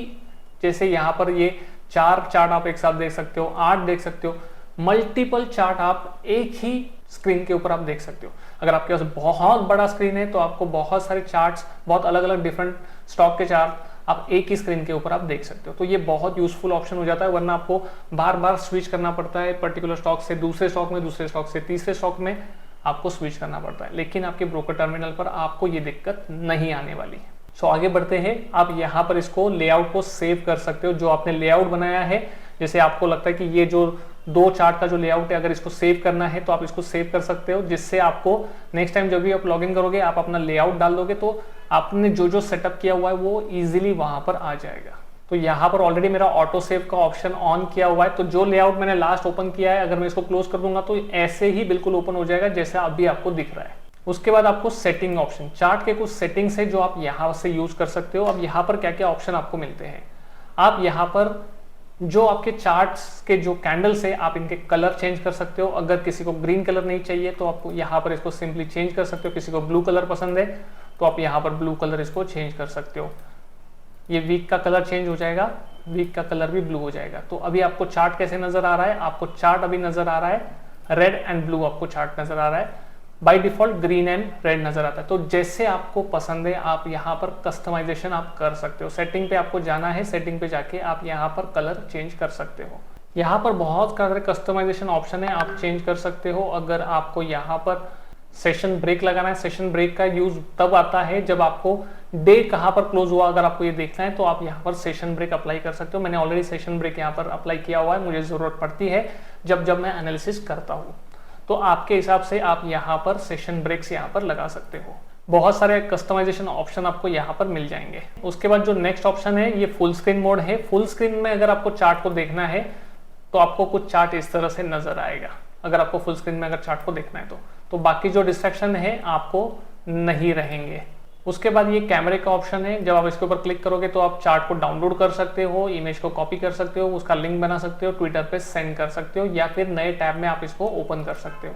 जैसे यहाँ पर ये 4 चार्ट आप एक साथ देख सकते हो, 8 देख सकते हो, मल्टीपल चार्ट आप एक ही स्क्रीन के ऊपर आप देख सकते हो। अगर आपके पास बहुत बड़ा स्क्रीन है तो आपको बहुत सारे चार्ट्स, बहुत अलग अलग डिफरेंट स्टॉक के चार्ट आप एक ही स्क्रीन के ऊपर आप देख सकते हो। तो ये बहुत यूजफुल ऑप्शन हो जाता है, वरना आपको बार बार स्विच करना पड़ता है पर्टिकुलर स्टॉक से दूसरे स्टॉक में, दूसरे स्टॉक से तीसरे स्टॉक में आपको स्विच करना पड़ता है। लेकिन आपके ब्रोकर टर्मिनल पर आपको ये दिक्कत नहीं आने वाली। सो आगे बढ़ते हैं। आप यहाँ पर इसको लेआउट को सेव कर सकते हो, जो आपने लेआउट बनाया है। जैसे आपको लगता है कि ये जो 2 चार्ट का जो लेआउट है, अगर इसको सेव करना है तो आप इसको सेव कर सकते हो, जिससे आपको नेक्स्ट टाइम जब भी आप लॉगिन करोगे आप अपना लेआउट डाल दोगे तो आपने जो जो सेटअप किया हुआ है वो इजीली वहां पर आ जाएगा। तो यहाँ पर ऑलरेडी मेरा ऑटो सेव का ऑप्शन ऑन किया हुआ है, तो जो लेआउट मैंने लास्ट ओपन किया है अगर मैं इसको क्लोज कर दूंगा तो ऐसे ही बिल्कुल ओपन हो जाएगा जैसे अभी आपको दिख रहा है। उसके बाद आपको सेटिंग ऑप्शन, चार्ट के कुछ सेटिंग्स है जो आप यहाँ से यूज कर सकते हो। अब यहाँ पर क्या क्या ऑप्शन आपको मिलते हैं, आप यहाँ पर जो आपके चार्ट्स के जो कैंडल्स है आप इनके कलर चेंज कर सकते हो। अगर किसी को ग्रीन कलर नहीं चाहिए तो आप यहाँ पर इसको सिंपली चेंज कर सकते हो। किसी को ब्लू कलर पसंद है तो आप यहाँ पर ब्लू कलर इसको चेंज कर सकते हो। ये वीक का कलर चेंज हो जाएगा, वीक का कलर भी ब्लू हो जाएगा। तो अभी आपको चार्ट कैसे नजर आ रहा है, आपको चार्ट अभी नजर आ रहा है रेड एंड ब्लू, आपको चार्ट नजर आ रहा है। By default green and red नजर आता है। तो जैसे आपको पसंद है आप यहाँ पर कस्टमाइजेशन आप कर सकते हो। सेटिंग पे आपको जाना है, सेटिंग पे जाके आप यहाँ पर कलर चेंज कर सकते हो। यहाँ पर बहुत सारे कस्टमाइजेशन ऑप्शन है, आप चेंज कर सकते हो। अगर आपको यहाँ पर सेशन ब्रेक लगाना है, सेशन ब्रेक का यूज तब आता है जब आपको डे कहाँ पर क्लोज हुआ अगर आपको ये देखना है तो आप यहाँ पर सेशन ब्रेक अप्लाई कर सकते हो। मैंने ऑलरेडी सेशन ब्रेक यहाँ पर अप्लाई किया हुआ है, मुझे जरूरत पड़ती है जब मैं एनालिसिस करता हूँ। तो आपके हिसाब से आप यहाँ पर सेशन ब्रेक्स यहाँ पर लगा सकते हो। बहुत सारे कस्टमाइजेशन ऑप्शन आपको यहाँ पर मिल जाएंगे। उसके बाद जो नेक्स्ट ऑप्शन है ये फुल स्क्रीन मोड है। फुल स्क्रीन में अगर आपको चार्ट को देखना है तो आपको कुछ चार्ट इस तरह से नजर आएगा। अगर आपको फुल स्क्रीन में अगर चार्ट को देखना है तो बाकी जो डिस्ट्रैक्शन है आपको नहीं रहेंगे। उसके बाद ये कैमरे का ऑप्शन है, जब आप इसके ऊपर क्लिक करोगे तो आप चार्ट को डाउनलोड कर सकते हो, इमेज को कॉपी कर सकते हो, उसका लिंक बना सकते हो, ट्विटर पे सेंड कर सकते हो या फिर नए टैब में आप इसको ओपन कर सकते हो।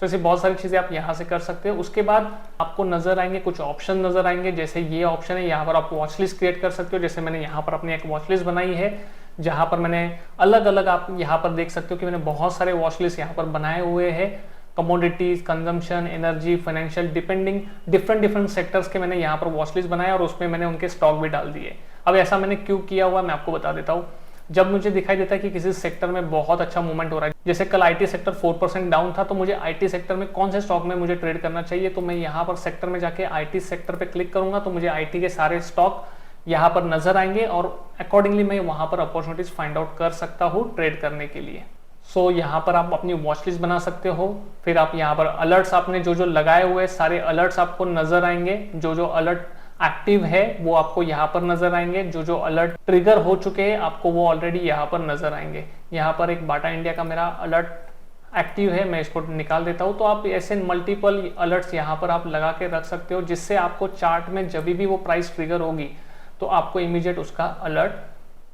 तो ऐसी बहुत सारी चीजें आप यहाँ से कर सकते हो। उसके बाद आपको नजर आएंगे कुछ ऑप्शन नजर आएंगे, जैसे ये ऑप्शन है, यहाँ पर आप वॉच लिस्ट क्रिएट कर सकते हो। जैसे मैंने यहाँ पर अपनी एक वॉच लिस्ट बनाई है जहाँ पर मैंने अलग अलग, आप यहाँ पर देख सकते हो कि मैंने बहुत सारे वॉच लिस्ट यहाँ पर बनाए हुए हैं। Commodities, consumption, energy, financial, depending different sectors के मैंने यहाँ पर वॉच लिस्ट बनाया और उसमें मैंने उनके स्टॉक भी डाल दिए। अब ऐसा मैंने क्यों किया हुआ मैं आपको बता देता हूँ। जब मुझे दिखाई देता है कि किसी सेक्टर में बहुत अच्छा मूवमेंट हो रहा है, जैसे कल आईटी सेक्टर 4% डाउन था, तो मुझे आईटी सेक्टर में कौन से स्टॉक में मुझे ट्रेड करना चाहिए, तो मैं यहाँ पर सेक्टर में जाके आईटी सेक्टर पे क्लिक करूंगा तो मुझे आईटी के सारे स्टॉक यहाँ पर नजर आएंगे और अकॉर्डिंगली मैं वहां पर अपॉर्चुनिटीज फाइंड आउट कर सकता हूँ ट्रेड करने के लिए। सो यहाँ पर आप अपनी वॉच लिस्ट बना सकते हो। फिर आप यहाँ पर अलर्ट्स आपने जो जो लगाए हुए सारे अलर्ट्स आपको नजर आएंगे। जो जो अलर्ट एक्टिव है वो आपको यहाँ पर नजर आएंगे, जो जो अलर्ट ट्रिगर हो चुके हैं आपको वो ऑलरेडी यहाँ पर नजर आएंगे। यहाँ पर एक बाटा इंडिया का मेरा अलर्ट एक्टिव है, मैं इसको निकाल देता हूँ। तो आप ऐसे मल्टीपल अलर्ट्स यहाँ पर आप लगा के रख सकते हो, जिससे आपको चार्ट में जब भी वो प्राइस ट्रिगर होगी तो आपको इमीडिएट उसका अलर्ट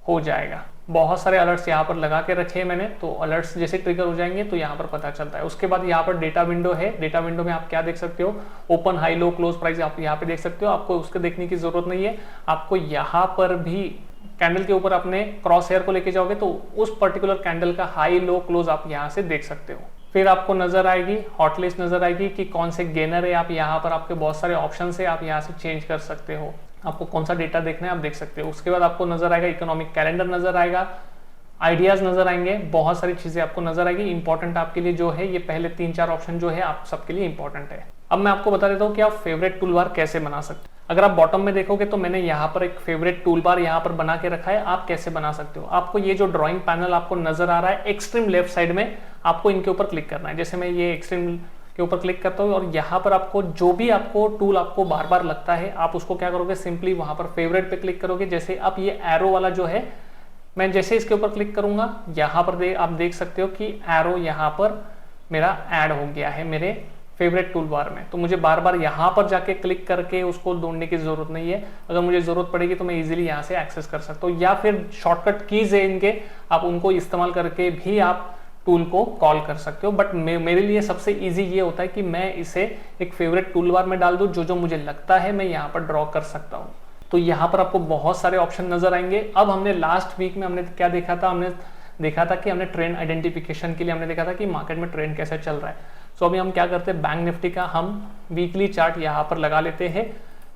हो जाएगा। बहुत सारे अलर्ट्स यहाँ पर लगा के रखे हैं मैंने, तो अलर्ट्स जैसे ट्रिगर हो जाएंगे तो यहाँ पर पता चलता है। उसके बाद यहाँ पर डेटा विंडो है, डेटा विंडो में आप क्या देख सकते हो, ओपन, हाई, लो, क्लोज प्राइस आप यहाँ पे देख सकते हो। आपको उसके देखने की जरूरत नहीं है, आपको यहाँ पर भी कैंडल के ऊपर अपने क्रॉस हेयर को लेके जाओगे तो उस पर्टिकुलर कैंडल का हाई, लो, क्लोज आप यहाँ से देख सकते हो। फिर आपको नजर आएगी हॉटलिस्ट, नजर आएगी कि कौन से गेनर है। आप यहाँ पर आपके बहुत सारे ऑप्शन है, आप यहाँ से चेंज कर सकते हो, आपको कौन सा डेटा देखना है आप देख सकते हो। उसके बाद आपको नजर आएगा इकोनॉमिक कैलेंडर, नजर आएगा आइडियाज, नजर आएंगे, बहुत सारी चीजें आपको नजर आएगी। इंपॉर्टेंट आपके लिए जो है ये पहले 3-4 ऑप्शन जो है आप सबके लिए इंपॉर्टेंट है। अब मैं आपको बता देता हूँ कि आप फेवरेट टूल बार कैसे बना सकते हो। अगर आप बॉटम में देखोगे तो मैंने यहाँ पर एक फेवरेट टूल बार यहाँ पर बना के रखा है। आप कैसे बना सकते हो, आपको ये जो ड्राइंग पैनल आपको नजर आ रहा है एक्सट्रीम लेफ्ट साइड में, आपको इनके ऊपर क्लिक करना है। जैसे मैं ये एक्सट्रीम के ऊपर क्लिक करता हूँ और यहाँ पर आपको जो भी आपको टूल आपको बार बार लगता है, आप उसको क्या करोगे, सिंपली वहां पर फेवरेट पे क्लिक करोगे। जैसे अब ये एरो वाला जो है, मैं जैसे इसके ऊपर क्लिक करूंगा यहाँ पर आप देख सकते हो कि एरो यहाँ पर मेरा ऐड हो गया है मेरे फेवरेट टूल बार में। तो मुझे बार बार यहाँ पर जाके क्लिक करके उसको ढूंढने की जरूरत नहीं है। अगर मुझे जरूरत पड़ेगी तो मैं इजीली यहाँ से एक्सेस कर सकता हूँ, या फिर शॉर्टकट कीज है इनके, आप उनको इस्तेमाल करके भी आप टूल को कॉल कर सकते हो। बट मेरे लिए सबसे इजी ये होता है कि मैं इसे एक फेवरेट टूल बार में डाल दूं, जो मुझे लगता है मैं यहाँ पर ड्रॉ कर सकता हूँ। तो यहाँ पर आपको बहुत सारे ऑप्शन नजर आएंगे। अब हमने लास्ट वीक में हमने क्या देखा था, हमने देखा था कि हमने ट्रेंड आइडेंटिफिकेशन के लिए हमने देखा था कि मार्केट में ट्रेंड कैसे चल रहा है। सो अभी हम क्या करते हैं, बैंक निफ्टी का हम वीकली चार्ट यहाँ पर लगा लेते हैं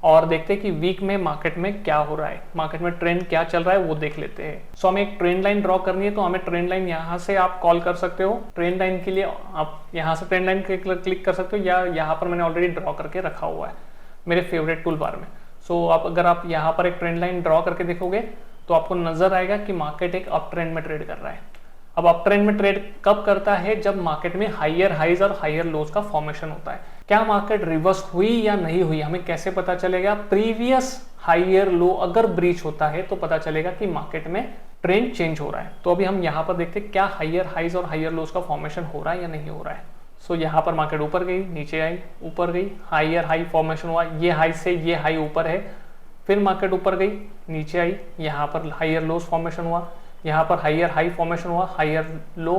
और देखते हैं कि वीक में मार्केट में क्या हो रहा है, मार्केट में ट्रेंड क्या चल रहा है वो देख लेते हैं। सो हमें एक ट्रेंड लाइन ड्रॉ करनी है, तो हमें ट्रेंड लाइन यहाँ से आप कॉल कर सकते हो। ट्रेंड लाइन के लिए आप यहाँ से ट्रेंड लाइन क्लिक कर सकते हो, या यहाँ पर मैंने ऑलरेडी ड्रॉ करके रखा हुआ है मेरे फेवरेट टूल बार में। सो आप अगर आप यहाँ पर एक ट्रेंड लाइन ड्रॉ करके देखोगे तो आपको नजर आएगा कि मार्केट एक अप ट्रेंड में ट्रेड कर रहा है। अब अप ट्रेंड में ट्रेड कब करता है, जब मार्केट में हायर हाइज और हायर लोज का फॉर्मेशन होता है। क्या मार्केट रिवर्स हुई या नहीं हुई हमें कैसे पता चलेगा, प्रीवियस हायर लो अगर ब्रीच होता है तो पता चलेगा कि मार्केट में ट्रेंड चेंज हो रहा है। तो अभी हम यहाँ पर देखते हैं क्या हायर हाइज और हायर लोज का फॉर्मेशन हो रहा है या नहीं हो रहा है। सो यहाँ पर मार्केट ऊपर गई, नीचे आई, ऊपर गई, हायर हाई फॉर्मेशन हुआ, ये हाई से ये हाई ऊपर है, फिर मार्केट ऊपर गई, नीचे आई, यहाँ पर हायर लोज फॉर्मेशन हुआ, यहाँ पर हायर हाई फॉर्मेशन हुआ, हायर लो,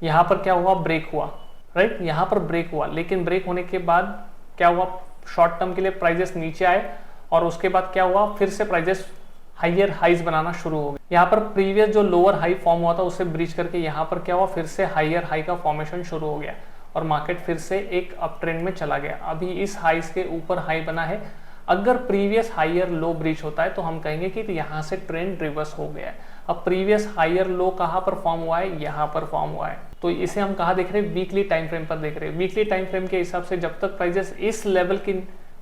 यहाँ पर क्या हुआ, ब्रेक हुआ, राइट, यहाँ पर ब्रेक हुआ। लेकिन ब्रेक होने के बाद क्या हुआ, शॉर्ट टर्म के लिए प्राइजेस नीचे आए और उसके बाद क्या हुआ, फिर से प्राइजेस हायर हाइज बनाना शुरू हो गए। यहाँ पर प्रीवियस जो लोअर हाई फॉर्म हुआ था उससे ब्रीच करके यहाँ पर क्या हुआ, फिर से हायर हाई का फॉर्मेशन शुरू हो गया और मार्केट फिर से एक अप ट्रेंड में चला गया। अभी इस हाइज के ऊपर हाई बना है। अगर प्रीवियस हायर लो ब्रीच होता है तो हम कहेंगे कि यहाँ से ट्रेंड रिवर्स हो गया है। अब प्रीवियस हायर लो कहाँ पर फॉर्म हुआ है, यहाँ पर फॉर्म हुआ है। तो इसे हम कहाँ देख रहे हैं, वीकली टाइम फ्रेम पर देख रहे हैं। वीकली टाइम फ्रेम के हिसाब से जब तक प्राइजेस इस लेवल के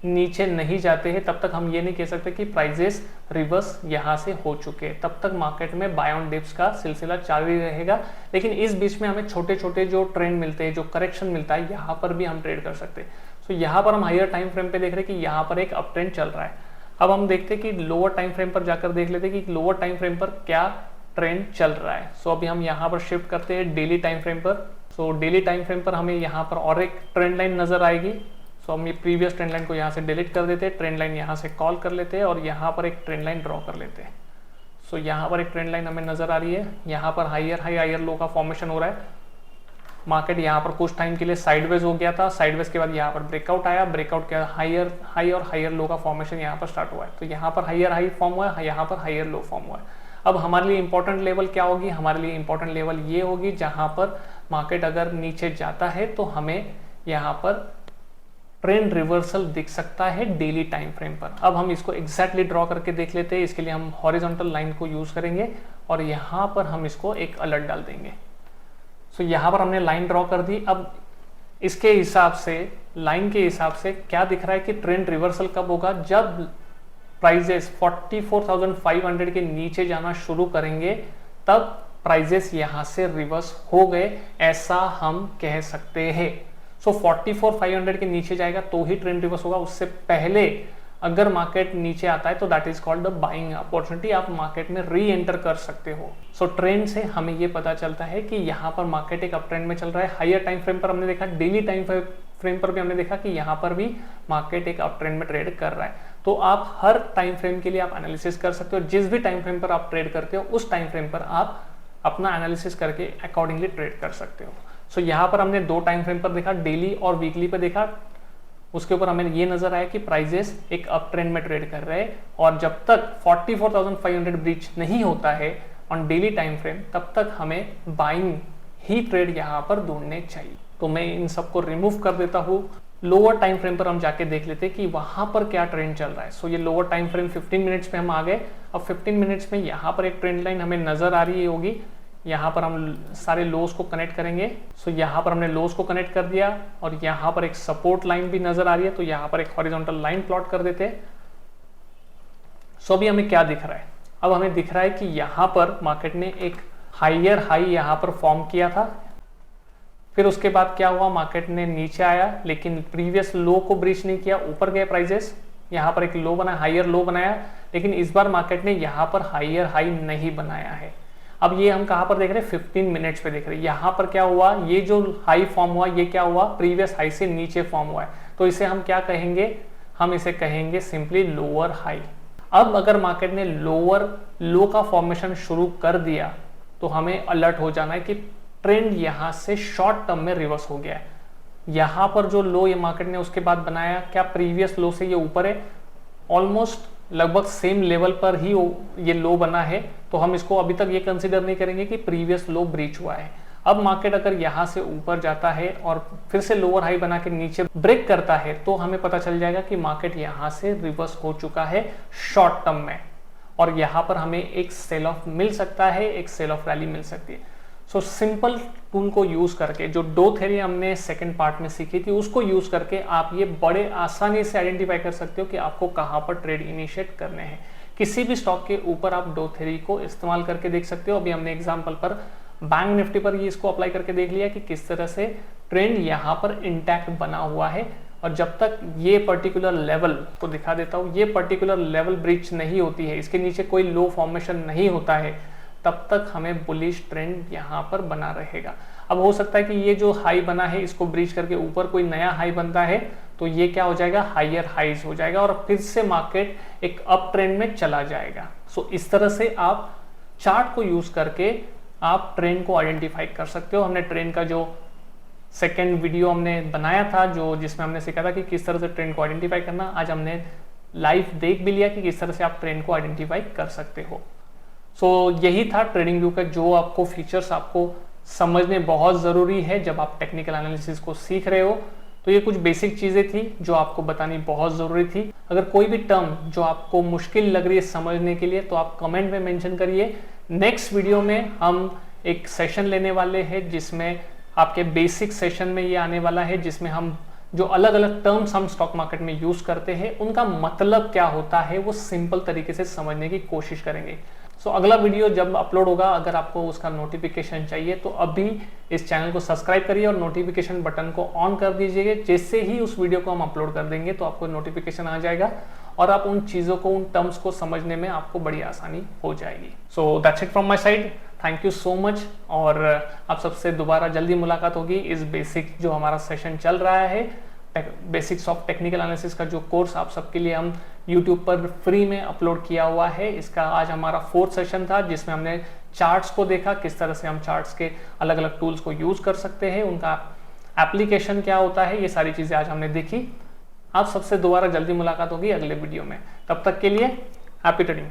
नीचे नहीं जाते हैं तब तक हम ये नहीं कह सकते कि प्राइजेस रिवर्स यहाँ से हो चुके हैं। तब तक मार्केट में बाय ऑन डिप्स का सिलसिला जारी रहेगा। लेकिन इस बीच में हमें छोटे छोटे जो ट्रेंड मिलते हैं, जो करेक्शन मिलता है, यहाँ पर भी हम ट्रेड कर सकते हैं। सो यहाँ पर हम हायर टाइम फ्रेम पे देख रहे हैं कि यहाँ पर एक अप ट्रेंड चल रहा है। अब हम देखते हैं कि लोअर टाइम फ्रेम पर जाकर देख लेते हैं कि लोअर टाइम फ्रेम पर क्या ट्रेंड चल रहा है। सो अभी हम यहाँ पर शिफ्ट करते हैं डेली टाइम फ्रेम पर। सो डेली टाइम फ्रेम पर हमें यहाँ पर और एक ट्रेंड लाइन नजर आएगी। सो हम ये प्रीवियस ट्रेंड लाइन को यहाँ से डिलीट कर देते हैं, ट्रेंड लाइन यहाँ से कॉल कर लेते हैं और यहाँ पर एक ट्रेंड लाइन ड्रॉ कर लेते हैं। सो यहाँ पर एक ट्रेंड लाइन हमें नजर आ रही है। यहाँ पर हायर हाई हायर लो का फॉर्मेशन हो रहा है। मार्केट यहाँ पर कुछ टाइम के लिए साइडवेज हो गया था, साइडवेज के बाद यहाँ पर ब्रेकआउट आया, ब्रेकआउट के हायर हाई और हायर लो का फॉर्मेशन यहाँ पर स्टार्ट हुआ है। तो यहाँ पर हायर हाई फॉर्म हुआ है, यहाँ पर हायर लो फॉर्म हुआ है। अब हमारे लिए इंपॉर्टेंट लेवल क्या होगी, हमारे लिए इंपॉर्टेंट लेवल ये होगी जहां पर मार्केट अगर नीचे जाता है तो हमें यहाँ पर ट्रेंड रिवर्सल दिख सकता है डेली टाइम फ्रेम पर। अब हम इसको एग्जैक्टली ड्रॉ करके देख लेते हैं। इसके लिए हम हॉरिजॉन्टल लाइन को यूज करेंगे और यहाँ पर हम इसको एक अलर्ट डाल देंगे। सो यहाँ पर हमने लाइन ड्रॉ कर दी। अब इसके हिसाब से, लाइन के हिसाब से क्या दिख रहा है कि ट्रेंड रिवर्सल कब होगा, जब प्राइजेस 44,500 के नीचे जाना शुरू करेंगे तब प्राइजेस यहां से रिवर्स हो गए, ऐसा हम कह सकते हैं। सो 44,500 के नीचे जाएगा तो ही ट्रेंड रिवर्स होगा। उससे पहले अगर मार्केट नीचे आता है तो that is called the buying opportunity, आप मार्केट में री एंटर कर सकते हो। सो ट्रेंड से हमें ये पता चलता है कि यहाँ पर मार्केट एक अप ट्रेंड में चल रहा है। हायर टाइम फ्रेम पर हमने देखा, डेली टाइम फ्रेम पर भी हमने देखा कि यहाँ पर भी मार्केट एक अप ट्रेंड में ट्रेड कर रहा है। तो आप हर टाइम फ्रेम के लिए आप एनालिसिस कर सकते हो। जिस भी टाइम फ्रेम पर आप ट्रेड करते हो उस टाइम फ्रेम पर आप अपना एनालिसिस करके अकॉर्डिंगली ट्रेड कर सकते हो। सो यहाँ पर हमने 2 टाइम फ्रेम पर देखा, डेली और वीकली पर देखा। उसके ऊपर हमें ये नजर आया कि प्राइजेस एक अप ट्रेंड में ट्रेड कर रहे हैं और जब तक 44,500 ब्रीच नहीं होता है ऑन डेली टाइम फ्रेम तब तक हमें बाइंग ही ट्रेड यहाँ पर ढूंढने चाहिए। तो मैं इन सबको रिमूव कर देता हूँ। लोअर टाइम फ्रेम पर हम जाके देख लेते हैं कि वहां पर क्या ट्रेंड चल रहा है। सो ये लोअर टाइम फ्रेम 15 मिनट्स पे हम आ गए। अब 15 मिनट्स में यहाँ पर एक ट्रेंड लाइन हमें नजर आ रही होगी। यहाँ पर हम सारे लोज को कनेक्ट करेंगे। सो यहाँ पर हमने लोज को कनेक्ट कर दिया और यहाँ पर एक सपोर्ट लाइन भी नजर आ रही है, तो यहाँ पर एक हॉरिजॉन्टल लाइन प्लॉट कर देते हैं। सो अभी हमें क्या दिख रहा है? अब हमें दिख रहा है कि यहाँ पर मार्केट ने एक हायर हाई यहाँ पर फॉर्म किया था। फिर उसके बाद क्या हुआ, मार्केट ने नीचे आया लेकिन प्रीवियस लो को ब्रीच नहीं किया, ऊपर गए प्राइजेस। यहाँ पर एक लो बनाया, हायर लो बनाया, लेकिन इस बार मार्केट ने यहाँ पर हायर हाई नहीं बनाया है। अब ये हम कहाँ पर देख रहे हैं? 15 मिनट्स पे देख रहे हैं। यहाँ पर क्या हुआ, ये जो हाई फॉर्म हुआ ये क्या हुआ, प्रीवियस हाई से नीचे फॉर्म हुआ है। तो इसे हम क्या कहेंगे? हम इसे कहेंगे सिंपली लोअर हाई। अब अगर मार्केट ने लोअर लो का फॉर्मेशन शुरू कर दिया तो हमें अलर्ट हो जाना है कि ट्रेंड यहाँ से शॉर्ट टर्म में रिवर्स हो गया है। यहाँ पर जो लो ये मार्केट ने उसके बाद बनाया, क्या प्रीवियस लो से ये ऊपर है? ऑलमोस्ट लगभग सेम लेवल पर ही ये लो बना है, तो हम इसको अभी तक ये कंसीडर नहीं करेंगे कि प्रीवियस लो ब्रीच हुआ है। अब मार्केट अगर यहाँ से ऊपर जाता है और फिर से लोअर हाई बना के नीचे ब्रेक करता है तो हमें पता चल जाएगा कि मार्केट यहाँ से रिवर्स हो चुका है शॉर्ट टर्म में, और यहाँ पर हमें एक सेल ऑफ मिल सकता है, एक सेल ऑफ रैली मिल सकती है। सो सिंपल टूल को यूज करके, जो 2 थ्योरी हमने सेकंड पार्ट में सीखी थी, उसको यूज करके आप ये बड़े आसानी से आइडेंटिफाई कर सकते हो कि आपको कहाँ पर ट्रेड इनिशिएट करने हैं। किसी भी स्टॉक के ऊपर आप 2 थ्योरी को इस्तेमाल करके देख सकते हो। अभी हमने एग्जांपल पर बैंक निफ्टी पर ये इसको अप्लाई करके देख लिया कि किस तरह से ट्रेंड यहाँ पर इंटैक्ट बना हुआ है, और जब तक ये पर्टिकुलर लेवल को दिखा देता हूँ, ये पर्टिकुलर लेवल ब्रीच नहीं होती है, इसके नीचे कोई लो फॉर्मेशन नहीं होता है, तब तक हमें बुलिश ट्रेंड यहाँ पर बना रहेगा। अब हो सकता है कि ये जो हाई बना है इसको ब्रीच करके ऊपर कोई नया हाई बनता है तो ये क्या हो जाएगा, हायर हाइज हो जाएगा और फिर से मार्केट एक अप ट्रेंड में चला जाएगा। सो इस तरह से आप चार्ट को यूज करके आप ट्रेंड को आइडेंटिफाई कर सकते हो। हमने ट्रेंड का जो सेकेंड वीडियो हमने बनाया था जो जिसमें हमने सीखा था कि किस तरह से ट्रेंड को आइडेंटिफाई करना, आज हमने लाइव देख भी लिया कि किस तरह से आप ट्रेंड को आइडेंटिफाई कर सकते हो। सो यही था ट्रेडिंग व्यू का जो आपको फीचर्स आपको समझने बहुत ज़रूरी है जब आप टेक्निकल एनालिसिस को सीख रहे हो। तो ये कुछ बेसिक चीज़ें थी जो आपको बतानी बहुत ज़रूरी थी। अगर कोई भी टर्म जो आपको मुश्किल लग रही है समझने के लिए तो आप कमेंट में मेंशन करिए। नेक्स्ट वीडियो में हम एक सेशन लेने वाले हैं जिसमें आपके बेसिक सेशन में ये आने वाला है, जिसमें हम जो अलग अलग टर्म्स हम स्टॉक मार्केट में यूज करते हैं उनका मतलब क्या होता है वो सिंपल तरीके से समझने की कोशिश करेंगे। सो अगला वीडियो जब अपलोड होगा, अगर आपको उसका नोटिफिकेशन चाहिए तो अभी इस चैनल को सब्सक्राइब करिए और नोटिफिकेशन बटन को ऑन कर दीजिएगा। जैसे ही उस वीडियो को हम अपलोड कर देंगे तो आपको नोटिफिकेशन आ जाएगा और आप उन चीज़ों को, उन टर्म्स को समझने में आपको बड़ी आसानी हो जाएगी। So that's it from my side, thank you so much. और आप सबसे दोबारा जल्दी मुलाकात होगी। इस बेसिक जो हमारा सेशन चल रहा है, बेसिक्स ऑफ टेक्निकल एनालिसिस का जो कोर्स आप सबके लिए हम YouTube पर फ्री में अपलोड किया हुआ है, इसका आज हमारा 4th सेशन था जिसमें हमने चार्ट्स को देखा, किस तरह से हम चार्ट्स के अलग अलग टूल्स को यूज कर सकते हैं, उनका एप्लीकेशन क्या होता है, ये सारी चीज़ें आज हमने देखी। आप सबसे दोबारा जल्दी मुलाकात होगी अगले वीडियो में। तब तक के लिए हैप्पी ट्रेडिंग।